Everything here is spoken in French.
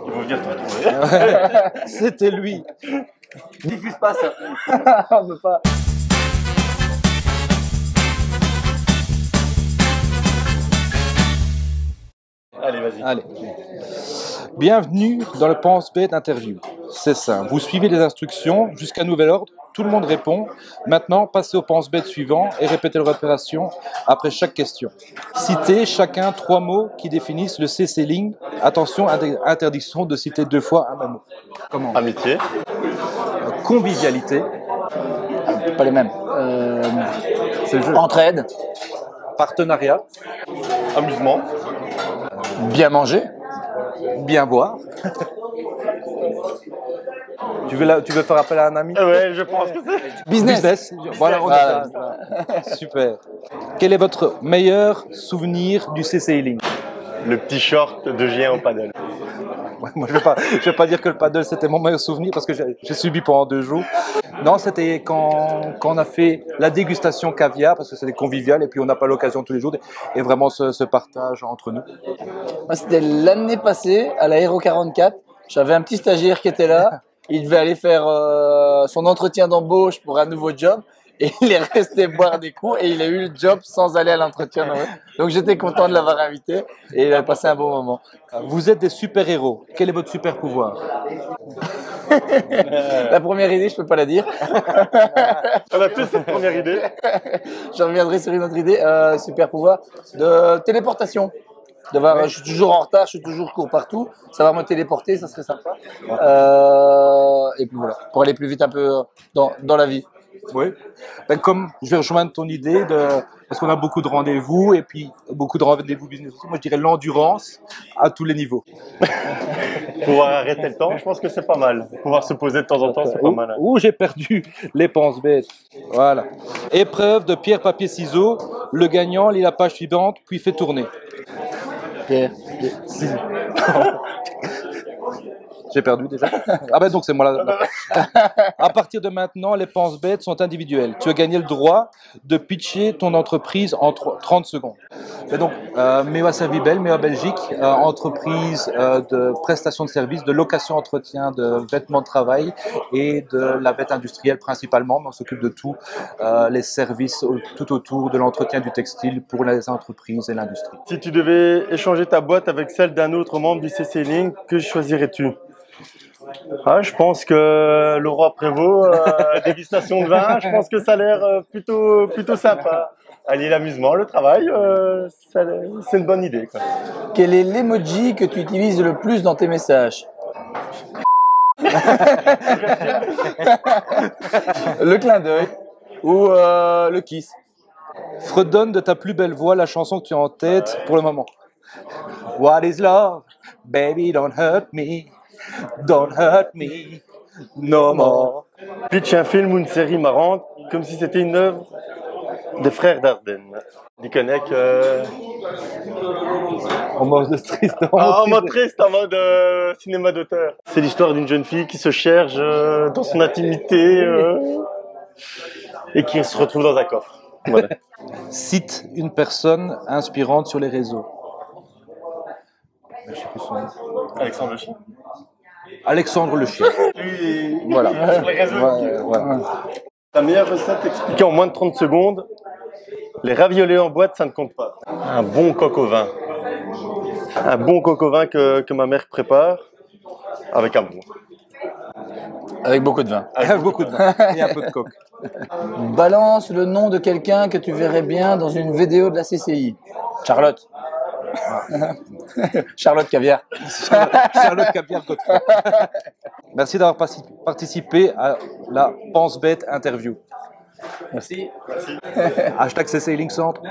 Ils vont venir te retrouver. C'était lui. Diffuse pas ça. On peut pas. Allez, vas-y. Allez. Bienvenue dans le Pense Bête Interview. C'est simple. Vous suivez les instructions jusqu'à nouvel ordre. Tout le monde répond. Maintenant, passez au Pense Bête suivant et répétez l'opération après chaque question. Citez chacun 3 mots qui définissent le CC-Ling. Attention, interdiction de citer 2 fois un même mot. Comment ? Amitié. Convivialité. Pas les mêmes. C'est le jeu. Entraide, Partenariat. Amusement. bien manger, Bien boire. Tu veux faire appel à un ami ? Ouais, je pense que c'est. business. Voilà, on Voilà. est super. Quel est votre meilleur souvenir du CC-Ling ? Le petit short de Gien au paddle. Ouais, moi, je vais pas dire que le paddle c'était mon meilleur souvenir parce que j'ai subi pendant 2 jours. Non, c'était quand on a fait la dégustation caviar parce que c'était convivial et puis on n'a pas l'occasion tous les jours et vraiment ce partage entre nous. Moi, c'était l'année passée à l'Aéro 44. J'avais un petit stagiaire qui était là. Il devait aller faire son entretien d'embauche pour un nouveau job. Et il est resté boire des coups et il a eu le job sans aller à l'entretien. Donc j'étais content de l'avoir invité et il a passé un bon moment. Vous êtes des super-héros. Quel est votre super pouvoir ? La première idée, je peux pas la dire. On a tous cette première idée. Je reviendrai sur une autre idée. Super pouvoir de téléportation. Je suis toujours en retard, je suis toujours court partout. Ça va me téléporter, ça serait sympa. Et puis voilà, pour aller plus vite un peu dans la vie. Oui. Ben, comme je vais rejoindre ton idée parce qu'on a beaucoup de rendez-vous et puis beaucoup de rendez-vous business aussi. Moi, je dirais l'endurance à tous les niveaux. Pouvoir arrêter le temps, je pense que c'est pas mal. Pouvoir se poser de temps en temps, c'est pas mal. Hein. Ouh, j'ai perdu les penses bêtes. Voilà. Épreuve de pierre, papier, ciseaux. Le gagnant lit la page suivante, puis fait tourner. Pierre. J'ai perdu déjà. Ah ben donc c'est moi là. À partir de maintenant, les penses bêtes sont individuelles. Tu as gagné le droit de pitcher ton entreprise en 30 secondes. Et donc, Meva Servibel, Meva Belgique, entreprise de prestation de services, de location, entretien de vêtements de travail et de la vête industrielle principalement. Mais on s'occupe de tout, les services tout autour de l'entretien du textile pour les entreprises et l'industrie. Si tu devais échanger ta boîte avec celle d'un autre membre du CC-Ling, que choisirais-tu ? Ah, je pense que le roi Prévost, dégustation de vin, je pense que ça a l'air plutôt sympa. Allier l'amusement, le travail, c'est une bonne idée, quoi. Quel est l'emoji que tu utilises le plus dans tes messages? Le clin d'œil ou le kiss. Fredonne de ta plus belle voix la chanson que tu as en tête pour le moment. What is love? Baby, don't hurt me. Don't hurt me no more. Pitch un film ou une série marrante, comme si c'était une œuvre des frères Dardenne. Tu connais que... En mode triste. En mode triste, en mode cinéma d'auteur. C'est l'histoire d'une jeune fille qui se cherche dans son intimité et qui se retrouve dans un coffre. Voilà. Cite une personne inspirante sur les réseaux. Je sais plus son nom. Alexandre Le Chien. Alexandre Le Chien. Voilà. Sur les réseaux. Voilà. Ta meilleure recette expliquée en moins de 30 secondes. Les raviolis en boîte, ça ne compte pas. Un bon coq au vin. Un bon coq au vin que ma mère prépare avec amour. Avec beaucoup de vin. Avec beaucoup de vin et un peu de coke. Balance le nom de quelqu'un que tu verrais bien dans une vidéo de la CCI. Charlotte. Charlotte Caviar. Charlotte Caviar Godefroy. Merci d'avoir participé à la Pense Bête Interview. Merci. Hashtag CC Link Centre.